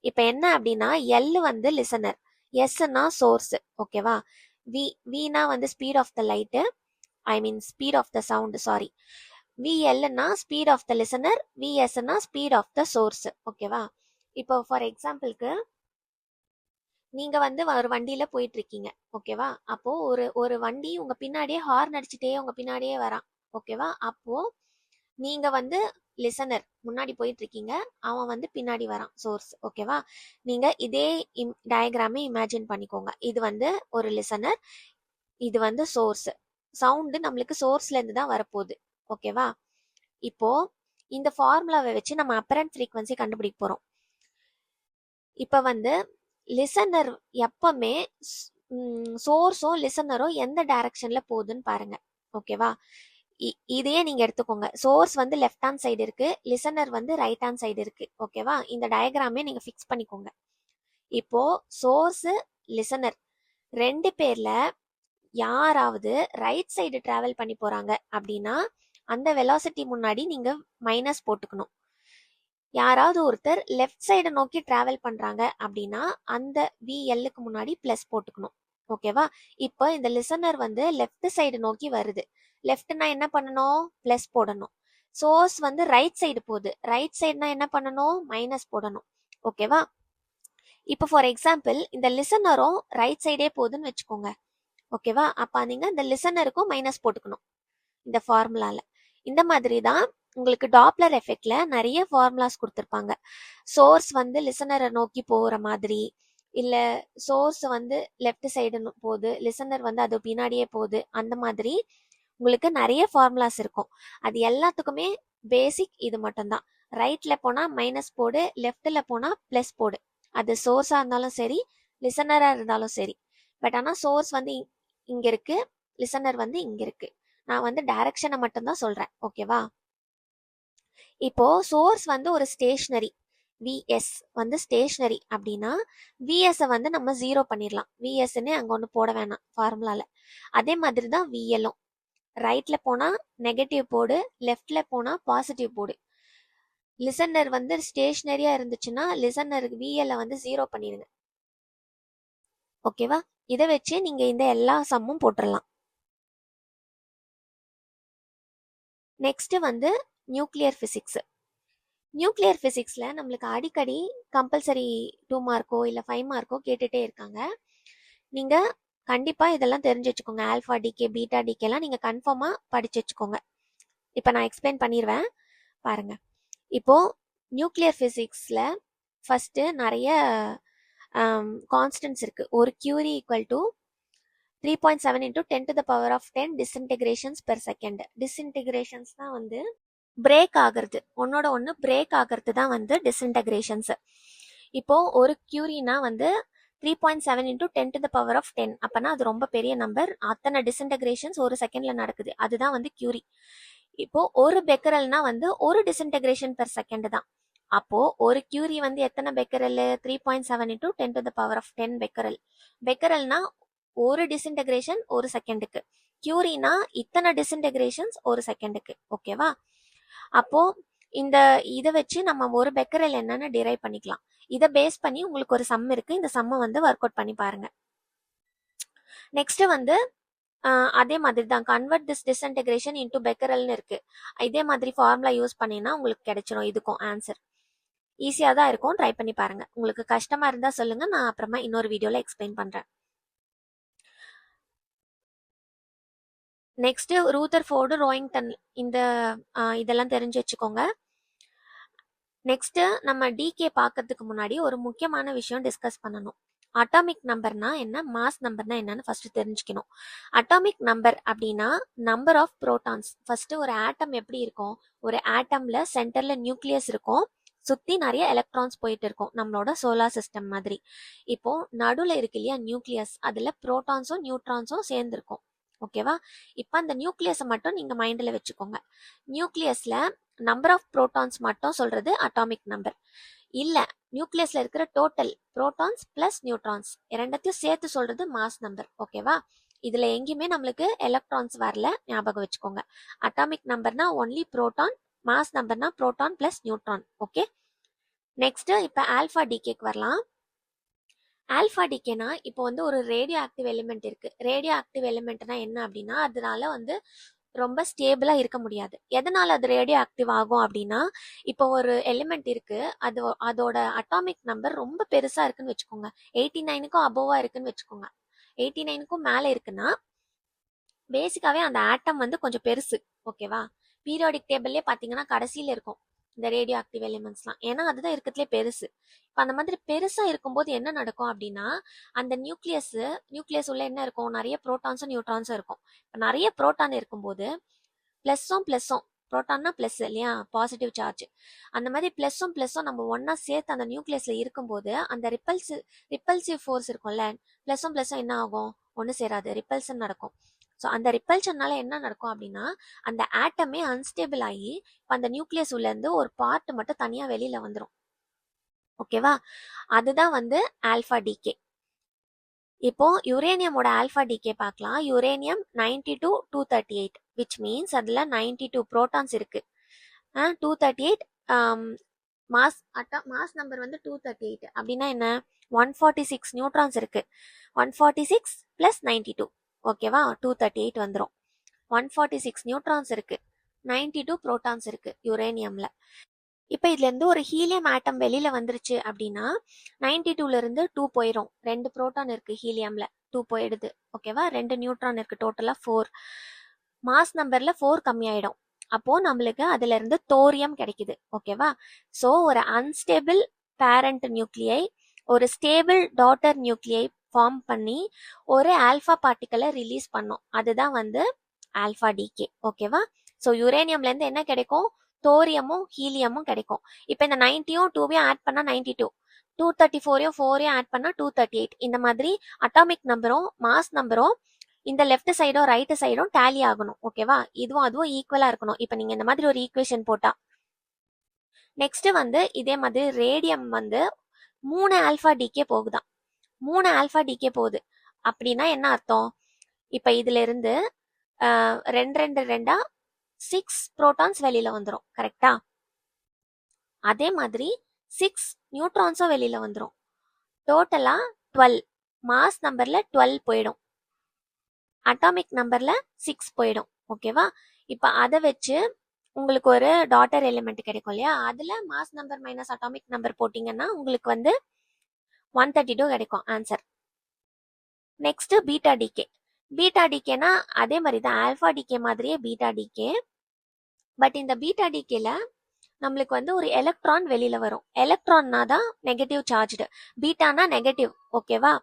இப்போ என்ன அப்படின்னா எல் வந்து லிசனர், எஸ்னா சோர்ஸ். ஓகேவா, வினா வந்து speed of the light, I mean speed of the sound, sorry. விஎல்னா speed of the listener, விஎஸ்னா ஸ்பீட் ஆஃப் த சோர்ஸ். ஓகேவா, இப்போ ஃபார் எக்ஸாம்பிளுக்கு நீங்க வந்து ஒரு வண்டியில போயிட்டு இருக்கீங்க. ஓகேவா, அப்போ ஒரு வண்டி உங்க பின்னாடியே ஹார்ன் அடிச்சுட்டே உங்க பின்னாடியே வரான். ஓகேவா, அப்போ நீங்க வந்து லிசனர் முன்னாடி போயிட்டு இருக்கீங்க, அவன் வந்து பின்னாடி வரான் சோர்ஸ். ஓகேவா, நீங்க இதே டயக்ராமே இமேஜின் பண்ணிக்கோங்க. இது வந்து ஒரு லிசனர், இது வந்து சோர்ஸ். சவுண்டு நம்மளுக்கு சோர்ஸ்ல இருந்து தான் வரப்போகுது. ஓகேவா, இப்போ இந்த ஃபார்முலாவை வச்சு நம்ம அப்பரண்ட் ஃப்ரீக்வன்சி கண்டுபிடிக்க போறோம். இப்ப வந்து லிசனர் எப்பவுமே சோர்ஸோ லிசனரோ எந்த டைரக்ஷன்ல போகுதுன்னு பாருங்க. ஓகேவா, இதையே நீங்க எடுத்துக்கோங்க. சோர்ஸ் வந்து லெஃப்ட் ஹேண்ட் சைடு இருக்கு, லிசனர் வந்து ரைட் ஹேண்ட் சைடு இருக்கு. ஓகேவா, இந்த டயக்ராமே நீங்க ஃபிக்ஸ் பண்ணிக்கோங்க. இப்போ சோர்ஸ் லிசனர் ரெண்டு பேர்ல யாராவது ரைட் சைடு டிராவல் பண்ணி போறாங்க அப்படின்னா அந்த வெலாசிட்டி முன்னாடி நீங்க மைனஸ் போட்டுக்கணும். யாராவது ஒருத்தர் லெஃப்ட் சைடு நோக்கி டிராவல் பண்றாங்க அப்படின்னா அந்த விஎல்லுக்கு முன்னாடி பிளஸ் போட்டுக்கணும். ஓகேவா, இப்போ இந்த லிசனர் வந்து லெஃப்ட் சைடு நோக்கி வருது. லெஃப்ட்னா என்ன பண்ணணும், பிளஸ் போடணும். சோர்ஸ் வந்து ரைட் சைடு போகுது, ரைட் சைடுனா என்ன பண்ணணும், மைனஸ் போடணும். ஓகேவா, இப்போ ஃபார் எக்ஸாம்பிள் இந்த லிசனரும் ரைட் சைடே போகுதுன்னு வச்சுக்கோங்க. ஓகேவா, அப்ப நீங்க இந்த லிசனருக்கும் மைனஸ் போட்டுக்கணும் இந்த ஃபார்முலால. இந்த மாதிரி தான் உங்களுக்கு டாப்ளர் எஃபெக்ட்ல நிறைய ஃபார்முலாஸ் கொடுத்துருப்பாங்க. சோர்ஸ் வந்து லிசனரை நோக்கி போகிற மாதிரி, இல்ல சோர்ஸ் வந்து லெஃப்ட் சைடு போகுது, லிசனர் வந்து அது பின்னாடியே போகுது, அந்த மாதிரி உங்களுக்கு நிறைய ஃபார்முலாஸ் இருக்கும். அது எல்லாத்துக்குமே பேசிக் இது மட்டும்தான். ரைட்ல போனா மைனஸ் போடு, லெஃப்ட்ல போனா பிளஸ் போடு. அது சோர்ஸா இருந்தாலும் சரி, லிசனரா இருந்தாலும் சரி. பட் ஆனா சோர்ஸ் வந்து இங்க இருக்கு, லிசனர் வந்து இங்க இருக்கு. நான் வந்து டைரக்ஷனை மட்டும்தான் சொல்றேன். ஓகேவா, இப்போ சோர்ஸ் வந்து ஒரு ஸ்டேஷனரி, விஎஸ் வந்து ஸ்டேஷனரி அப்படின்னா விஎஸ் வந்து நம்ம 0 பண்ணிடலாம். விஎஸ்ன்னு அங்க ஒன்று போட வேணாம் ஃபார்முலால. அதே மாதிரி தான் விஎல்லும். ரைட்ல போனா நெகட்டிவ் போடு, லெஃப்ட்ல போனா பாசிட்டிவ் போடு. லிசனர் வந்து ஸ்டேஷனரியா இருந்துச்சுன்னா லிசனருக்கு விஎல்ல வந்து 0 பண்ணிடுங்க. ஓகேவா, இதை வச்சு நீங்க இந்த எல்லா சம்மும் போட்டுடலாம். நெக்ஸ்ட் வந்து நியூக்ளியர் பிசிக்ஸ். நியூக்ளியர் பிசிக்ஸ்ல நம்மளுக்கு அடிக்கடி கம்பல்சரி 2 மார்க்கோ இல்ல 5 மார்க்கோ கேட்டுட்டே இருக்காங்க. நீங்க கண்டிப்பா இதெல்லாம் தெரிஞ்சு வச்சுக்கோங்க. ஆல்பா டிகே, பீட்டா டிகே எல்லாம் நீங்க கன்ஃபார்மா படிச்சு வச்சுக்கோங்க. இப்ப நான் எக்ஸ்பிளைன் பண்ணிடுவேன் பாருங்க. இப்போ நியூக்ளியர் பிசிக்ஸ்ல ஃபர்ஸ்ட் நிறைய கான்ஸ்டன்ட்ஸ் இருக்கு. ஒரு Curie equal to 3.7 into 10 to the power of 10 disintegrations per second. டிஸ்இன்டெகிரேஷன்ஸ் தான் வந்து பிரேக் ஆகிறது, ஒன்னோட ஒன்று பிரேக் ஆகிறது தான் வந்து டிஸ்இன்டெகிரேஷன்ஸ். இப்போ ஒரு கியூரினா வந்து 3.7 into 10 to the power of 10, அப்பனா அது ரொம்ப பெரிய நம்பர். அத்தனை டிஸ்இன்டெகிரேஷன்ஸ் ஒரு செகண்ட்ல நடக்குது, அதுதான் வந்து கியூரி. இப்போ ஒரு பெக்கரல்னா வந்து ஒரு டிஸ்இன்டெகிரேஷன் பெர் செகண்ட் தான். அப்போ ஒரு கியூரி வந்து எத்தனை becquerel, 3.7 into 10 to the power of 10 becquerel. பெக்கரல்னா ஒரு டிஸ்இன்டெகிரேஷன் ஒரு செகண்டுக்கு, கியூரினா இத்தனை டிஸ்இன்டெகிரேஷன்ஸ் ஒரு செகண்டுக்கு. ஓகேவா, அப்போ இந்த இதை வச்சு நம்ம ஒரு பெக்கரல் என்னன்னு டிரைவ் பண்ணிக்கலாம். இதை பேஸ் பண்ணி உங்களுக்கு ஒரு சம் இருக்கு, இந்த சம்மை வந்து ஒர்க் அவுட் பண்ணி பாருங்க. நெக்ஸ்ட் வந்து அதே மாதிரி தான் கன்வெர்ட் திஸ் டிஸ்இன்டெகிரேஷன் இன்டு பெக்கரல்னு இருக்கு. இதே மாதிரி ஃபார்முலா யூஸ் பண்ணினா உங்களுக்கு கிடைச்சிடும் இதுக்கும் ஆன்சர். ஈஸியாக தான் இருக்கும், ட்ரை பண்ணி பாருங்க. உங்களுக்கு கஷ்டமா இருந்தா சொல்லுங்க, நான் அப்புறமா இன்னொரு வீடியோல எக்ஸ்பிளைன் பண்றேன். நெக்ஸ்ட் ரூதர்ஃபோர்டு, ரோயிங்டன், இந்த இதெல்லாம் தெரிஞ்சு வச்சுக்கோங்க. நெக்ஸ்ட் நம்ம டிகே பார்க்கறதுக்கு முன்னாடி ஒரு முக்கியமான விஷயம் டிஸ்கஸ் பண்ணணும். அட்டாமிக் நம்பர்னா என்ன, மாஸ் நம்பர்னா என்னன்னு ஃபர்ஸ்ட் தெரிஞ்சுக்கணும். அட்டாமிக் நம்பர் அப்படின்னா நம்பர் ஆஃப் புரோட்டான்ஸ். ஃபர்ஸ்ட் ஒரு ஆட்டம் எப்படி இருக்கும், ஒரு ஆட்டம்ல சென்டர்ல நியூக்ளியஸ் இருக்கும், சுத்தி நிறைய எலக்ட்ரான்ஸ் போயிட்டு இருக்கும், நம்மளோட சோலார் சிஸ்டம் மாதிரி. இப்போ நடுவுல இருக்கு இல்லையா நியூக்ளியஸ், அதுல புரோட்டான்ஸும் நியூட்ரான்ஸும் சேர்ந்துருக்கும். ஓகேவா? இப்போ அந்த நியூக்ளியஸை மட்டும் நீங்க மைண்ட்ல வச்சுக்கோங்க. நியூக்ளியஸ்ல நம்பர் ஆஃப் புரோட்டான்ஸ் மட்டும் சொல்றது அட்டாமிக் நம்பர். இல்ல, நியூக்ளியஸ்ல இருக்கிற டோட்டல் புரோட்டான்ஸ் பிளஸ் நியூட்ரான்ஸ் இரண்டத்தையும் சேர்த்து சொல்றது மாஸ் நம்பர். ஓகேவா? இதுல எங்கேயுமே நம்மளுக்கு எலக்ட்ரான்ஸ் வரல, ஞாபகம் வச்சுக்கோங்க. அட்டாமிக் நம்பர்னா ஒன்லி புரோட்டான், மாஸ் நம்பர்னா proton plus neutron. Okay, next இப்ப ஆல்பா டிகேக்கு வரலாம். ஆல்பா டிகேனா இப்போ வந்து ஒரு ரேடியோ ஆக்டிவ் எலிமெண்ட் இருக்கு. ரேடியோ ஆக்டிவ் எலிமெண்ட்னா என்ன அப்படின்னா அதனால வந்து ரொம்ப ஸ்டேபிளா இருக்க முடியாது. எதனால அது ரேடியோ ஆக்டிவ் ஆகும் அப்படின்னா, இப்போ ஒரு எலிமெண்ட் இருக்கு, அதோட அட்டாமிக் நம்பர் ரொம்ப பெருசா இருக்குன்னு வச்சுக்கோங்க, 89க்கும் அபோவா இருக்குன்னு வச்சுக்கோங்க. 89க்கும் மேல இருக்குன்னா பேசிக்காவே அந்த ஆட்டம் வந்து கொஞ்சம் பெருசு. ஓகேவா? பீரியாடிக் டேபிள்லயே பாத்தீங்கன்னா கடைசியில இருக்கும் இந்த ரேடியோ ஆக்டிவ் எலிமெண்ட்ஸ்லாம், ஏன்னா அதுதான் இருக்கிறதுலே பெருசு. இப்போ அந்த மாதிரி பெருசா இருக்கும்போது என்ன நடக்கும் அப்படின்னா, அந்த நியூக்ளியஸ் உள்ள என்ன இருக்கும், நிறைய புரோட்டான்ஸும் நியூட்ரான்ஸும் இருக்கும். இப்போ நிறைய புரோட்டான் இருக்கும்போது ப்ளஸ்ஸும் புரோட்டான்னா ப்ளஸ் இல்லையா, பாசிட்டிவ் சார்ஜ். அந்த மாதிரி ப்ளஸ்ஸும் நம்ம ஒன்னா சேர்த்து அந்த நியூக்ளியஸ்ல இருக்கும்போது அந்த ரிப்பல்சிவ் ஃபோர்ஸ் இருக்கும்ல, ப்ளஸ்ஸும் என்ன ஆகும், ஒன்று சேராது, ரிப்பல்சன் நடக்கும். ஸோ அந்த ரிப்பல்ஷன்னால என்ன நடக்கும் அப்படின்னா அந்த ஆட்டமே அன்ஸ்டேபிள் ஆகி அந்த நியூக்ளியஸ் உள்ள இருந்து ஒரு பார்ட் மட்டும் தனியா வெளியில வந்துடும். ஓகேவா? அதுதான் வந்து ஆல்பா டிகே. இப்போ யுரேனியமோட ஆல்பா டிகே பார்க்கலாம். யுரேனியம் 92 238 விச் மீன்ஸ் அதுல 92 புரோட்டான்ஸ் இருக்கு. 238 மாஸ் நம்பர் வந்து 238 அப்படின்னா என்ன, 146 நியூட்ரான்ஸ் இருக்கு. 146 பிளஸ் 92. ஓகேவா? 238 வந்துடும். 146 நியூட்ரான்ஸ் இருக்கு, 92 புரோட்டான்ஸ் இருக்கு யுரேனியம்ல. இப்போ இதுல இருந்து ஒரு ஹீலியம் ஆட்டம் வெளியில வந்துருச்சு அப்படின்னா 92ல இருந்து 2 போயிடும். 2 புரோட்டான் இருக்கு ஹீலியம்ல, 2 போயிடுது. ஓகேவா? 2 நியூட்ரான் இருக்கு, டோட்டலா 4. மாஸ் நம்பர்ல 4 கம்மியாயிடும். அப்போ நம்மளுக்கு அதுல இருந்து தோரியம் கிடைக்குது. ஓகேவா? சோ ஒரு அன்ஸ்டேபிள் பேரண்ட் நியூக்ளியை ஒரு ஸ்டேபிள் டாட்டர் நியூக்ளியை ஃபார்ம் பண்ணி ஒரு ஆல்பா பார்ட்டிக்கலை ரிலீஸ் பண்ணும். அதுதான் வந்து ஆல்பா டிகே. ஓகேவா? ஸோ யுரேனியம்ல இருந்து என்ன கிடைக்கும், தோரியமும் ஹீலியமும் கிடைக்கும். இப்போ இந்த 90யும் 2வையும் ஆட் பண்ணா 92, 234யும் 4யும் ஆட் பண்ணா 238. இந்த மாதிரி அட்டாமிக் நம்பரும் மாஸ் நம்பரும் இந்த லெஃப்ட் சைடும் ரைட் சைடும் டேலி ஆகணும். ஓகேவா? இதுவும் அதுவும் ஈக்குவலா இருக்கணும். இப்போ நீங்க இந்த மாதிரி ஒரு ஈக்குவேஷன் போட்டா. நெக்ஸ்ட் வந்து இதே மாதிரி ரேடியம் வந்து 3 ஆல்பா டிகே போகுதான். 3 ஆல்பா டிகே போகுது அப்படின்னா என்ன அர்த்தம், இப்ப இதுல இருந்து 2 6 புரோட்டான்ஸ் வெளியில வந்துடும். கரெக்டா? அதே மாதிரி 6 நியூட்ரான்ஸும் வெளியில வந்துடும். டோட்டலா 12. மாஸ் நம்பர்ல 12 போயிடும், அட்டாமிக் நம்பர்ல 6 போயிடும். ஓகேவா? இப்ப அதை வச்சு உங்களுக்கு ஒரு டாட்டர் எலிமெண்ட் கிடைக்கும் இல்லையா, அதுல mass number minus atomic number போட்டீங்கன்னா உங்களுக்கு வந்து 132 கிடைக்கும் answer. Next beta decay. Beta டிகேனா அதே மாதிரி தான் ஆல்பா டிகே மாதிரியே பீட்டா டிகே. பட் இந்த பீட்டா டிகேல நம்மளுக்கு வந்து ஒரு எலக்ட்ரான் வெளியில வரும். எலக்ட்ரான்னா தான் நெகட்டிவ் சார்ஜ்டு, பீட்டானா நெகட்டிவ். ஓகேவா?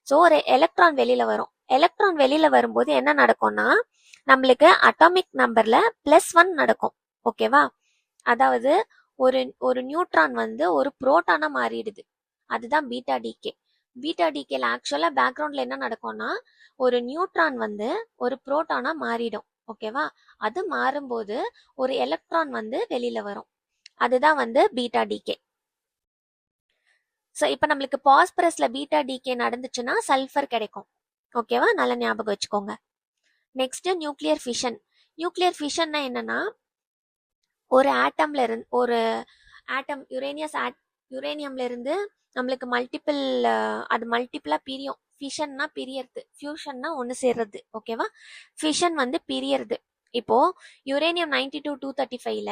ஸோ ஒரு எலக்ட்ரான் வெளியில வரும். எலக்ட்ரான் வெளியில வரும்போது என்ன நடக்கும்னா நம்மளுக்கு அட்டாமிக் நம்பர்ல +1 நடக்கும். ஓகேவா? அதாவது ஒரு நியூட்ரான் வந்து ஒரு புரோட்டானா மாறிடுது. அதுதான் பீட்டா டிகே. பீட்டா டிகேல ஆக்சுவலா பேக்ரவுண்ட்ல என்ன நடக்கும்னா ஒரு நியூட்ரான் வந்து ஒரு புரோட்டானா மாறிடும். ஓகேவா? அது மாறும்போது ஒரு எலக்ட்ரான் வந்து வெளியில வரும். அதுதான் வந்து பீட்டா டிகே. ஸோ இப்போ நம்மளுக்கு பாஸ்பரஸ்ல பீட்டா டிகே நடந்துச்சுன்னா சல்ஃபர் கிடைக்கும். ஓகேவா? நல்ல ஞாபகம் வச்சுக்கோங்க. Next nuclear fission. நியூக்ளியர் ஃபிஷன்னா என்னன்னா ஒரு ஆட்டம்ல இருந்து ஒரு ஆட்டம் யுரேனியம்ல இருந்து நம்மளுக்கு அது மல்டிபிளா பிரியும். ஃபிஷன்னா பிரியறது, ஃபியூஷன்னா ஒன்று சேர்றது. ஓகேவா? ஃபிஷன் வந்து பிரியறது. இப்போ யுரேனியம் 92 235ல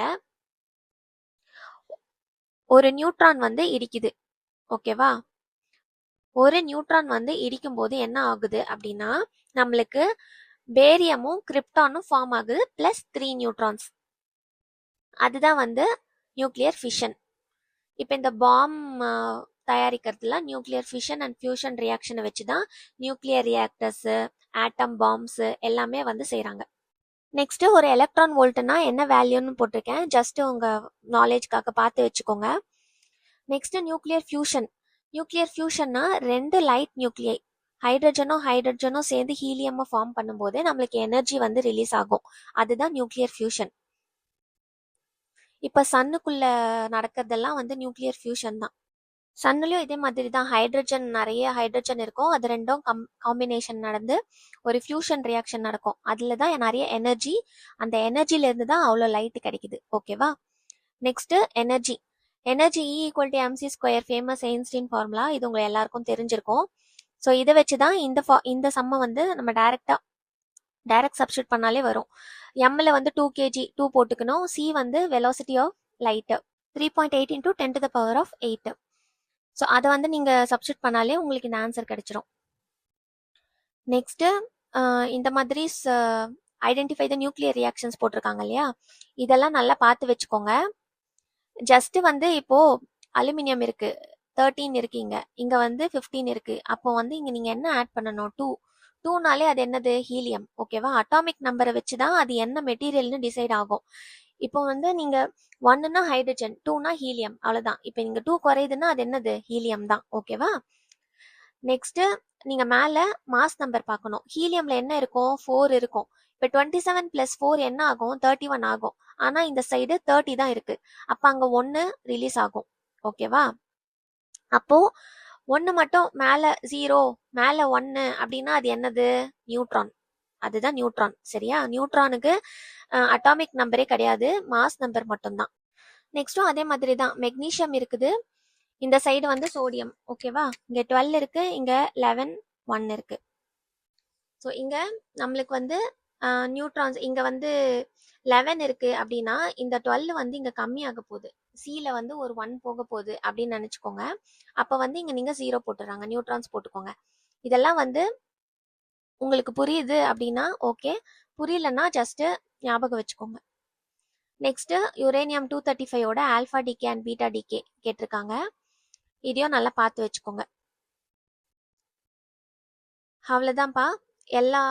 ஒரு நியூட்ரான் வந்து இடிக்குது. ஓகேவா? ஒரு நியூட்ரான் வந்து இடிக்கும் போது என்ன ஆகுது அப்படின்னா நம்மளுக்கு பேரியமும் கிரிப்டானும் ஃபார்ம் ஆகுது +3 நியூட்ரான்ஸ். அதுதான் வந்து நியூக்ளியர் ஃபிஷன். இப்போ இந்த பாம் தயாரிக்கிறதுல நியூக்ளியர் ஃபிஷன் அண்ட் ஃபியூஷன் ரியாக்ஷனை வச்சு தான் நியூக்ளியர் ரியாக்டர்ஸு, ஆட்டம் பாம்ஸு எல்லாமே வந்து செய்கிறாங்க. நெக்ஸ்ட் ஒரு எலக்ட்ரான் வோல்ட்னா என்ன வேல்யூன்னு போட்டிருக்கேன், ஜஸ்ட் உங்க நாலேஜ்க்காக பார்த்து வச்சுக்கோங்க. Next nuclear fusion. நியூக்ளியர் ஃபியூஷன்னா 2 லைட் நியூக்ளியை ஹைட்ரஜனும் சேர்ந்து ஹீலியமை ஃபார்ம் பண்ணும்போது நம்மளுக்கு எனர்ஜி வந்து ரிலீஸ் ஆகும். அதுதான் நியூக்ளியர் ஃபியூஷன். இப்போ சன்னுக்குள்ள நடக்கிறதெல்லாம் வந்து நியூக்ளியர் ஃபியூஷன் தான். சன்னுலயும் இதே மாதிரி தான், நிறைய ஹைட்ரஜன் இருக்கும், அது ரெண்டும் காம்பினேஷன் நடந்து ஒரு ஃபியூஷன் ரியாக்ஷன் நடக்கும். அதுல தான் நிறைய எனர்ஜி, அந்த எனர்ஜில இருந்து தான் அவ்வளோ லைட் கிடைக்குது. ஓகேவா? Next energy. Energy E=mc², famous Einstein formula, இது உங்க எல்லாருக்கும் தெரிஞ்சிருக்கும். ஸோ இதை வச்சுதான் இந்த சம்மை வந்து நம்ம டைரக்ட் சப்ஸ்டியூட் பண்ணாலே வரும். எம்ல வந்து 2 kg 2 போட்டுக்கணும். சி வந்து வெலாசிட்டி ஆஃப் லைட் 3.8 × 10⁸ ஸோ அதை வந்து நீங்க சப்ஸ்டியூட் பண்ணாலே உங்களுக்கு இந்த ஆன்சர் கிடைச்சிரும். நெக்ஸ்ட் இந்த மாதிரி ஐடென்டிஃபை த நியூக்ளியர் ரியாக்ஷன்ஸ் போட்டிருக்காங்க இல்லையா, இதெல்லாம் நல்லா பார்த்து வச்சுக்கோங்க. ஜஸ்ட் வந்து இப்போ அலுமினியம் இருக்கு, 13 இருக்கு, இங்க வந்து 15 இருக்கு. அப்போ வந்து இங்க நீங்க என்ன ஆட் பண்ணணும்? 2னாலே அது என்னது? ஹீலியம். ஓகேவா? அட்டாமிக் நம்பரை வச்சுதான் அது என்ன மெட்டீரியல்னு டிசைட் ஆகும். இப்போ வந்து நீங்க 1னா ஹைட்ரஜன், 2னா ஹீலியம், அவ்வளவுதான். இப்போ நீங்க 2 குறையுதுன்னா அது என்னது? ஹீலியம் தான். ஓகேவா? நெக்ஸ்ட் நீங்க மேல மாஸ் நம்பர் பார்க்கணும். ஹீலியம்ல என்ன இருக்கும்? 4 இருக்கும். இப்போ 27 + 4 என்ன ஆகும்? 31 ஆகும். ஆனா இந்த சைடு 30 தான் இருக்கு. அப்ப அங்க 1 ரிலீஸ் ஆகும். ஓகேவா? அப்போ 1 மட்டும் மேல 0 மேல 1 அப்படின்னா அது என்னது? நியூட்ரான். அதுதான் நியூட்ரான். சரியா? நியூட்ரானுக்கு அட்டாமிக் நம்பரே கிடையாது, மாஸ் நம்பர் மட்டும்தான். நெக்ஸ்டும் அதே மாதிரி தான், மெக்னீஷியம் இருக்குது, இந்த சைடு வந்து சோடியம். ஓகேவா? இங்க 12 இருக்கு, இங்க 11 1 இருக்கு. ஸோ இங்க நம்மளுக்கு வந்து நியூட்ரான்ஸ் இங்க வந்து 11 இருக்கு அப்படின்னா இந்த 12 வந்து இங்க கம்மியாக போகுது, சில வந்து ஒரு 1 போக போகுது அப்படின்னு நினைச்சுக்கோங்க. அப்ப வந்து இங்க நீங்க 0 போட்டுறாங்க, நியூட்ரான்ஸ் போட்டுக்கோங்க. இதெல்லாம் வந்து உங்களுக்கு புரியுது அப்படின்னா ஓகே, புரியலன்னா ஜஸ்ட் ஞாபகம் வச்சுக்கோங்க. நெக்ஸ்ட் யுரேனியம் 235ஓட alpha decay and beta decay கேட்டிருக்காங்க, இதையும் நல்லா பார்த்து வச்சுக்கோங்க. அவ்வளோதான்ப்பா, எல்லா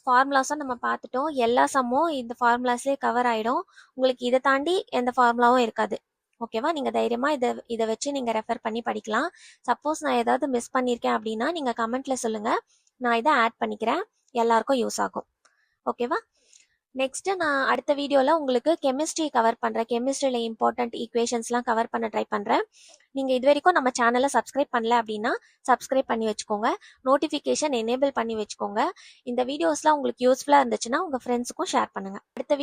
ஃபார்முலாஸும் நம்ம பார்த்துட்டோம். எல்லா சம்மும் இந்த ஃபார்முலாஸ்லேயே கவர் ஆகிடும். உங்களுக்கு இதை தாண்டி எந்த ஃபார்முலாவும் இருக்காது. ஓகேவா? நீங்கள் தைரியமாக இதை வச்சு நீங்கள் ரெஃபர் பண்ணி படிக்கலாம். சப்போஸ் நான் ஏதாவது மிஸ் பண்ணியிருக்கேன் அப்படின்னா நீங்கள் கமெண்ட்டில் சொல்லுங்கள், நான் இதை ஆட் பண்ணிக்கிறேன், எல்லாருக்கும் யூஸ் ஆகும். ஓகேவா? நெக்ஸ்ட் நான் அடுத்த வீடியோவில் உங்களுக்கு கெமிஸ்ட்ரி கவர் பண்ணுறேன், கெமிஸ்ட்ரியில் இம்பார்ட்டன்ட் ஈக்குவேஷன்ஸ்லாம் கவர் பண்ண ட்ரை பண்ணுறேன். நீங்கள் இது வரைக்கும் நம்ம சேனலை சப்ஸ்கிரைப் பண்ணல அப்படின்னா சப்ஸ்கிரைப் பண்ணி வச்சுக்கோங்க, நோட்டிஃபிகேஷன் எனேபிள் பண்ணி வச்சுக்கோங்க. இந்த வீடியோஸ்லாம் உங்களுக்கு யூஸ்ஃபுல்லாக இருந்துச்சுன்னா உங்கள் ஃப்ரெண்ட்ஸுக்கும் ஷேர் பண்ணுங்கள். அடுத்த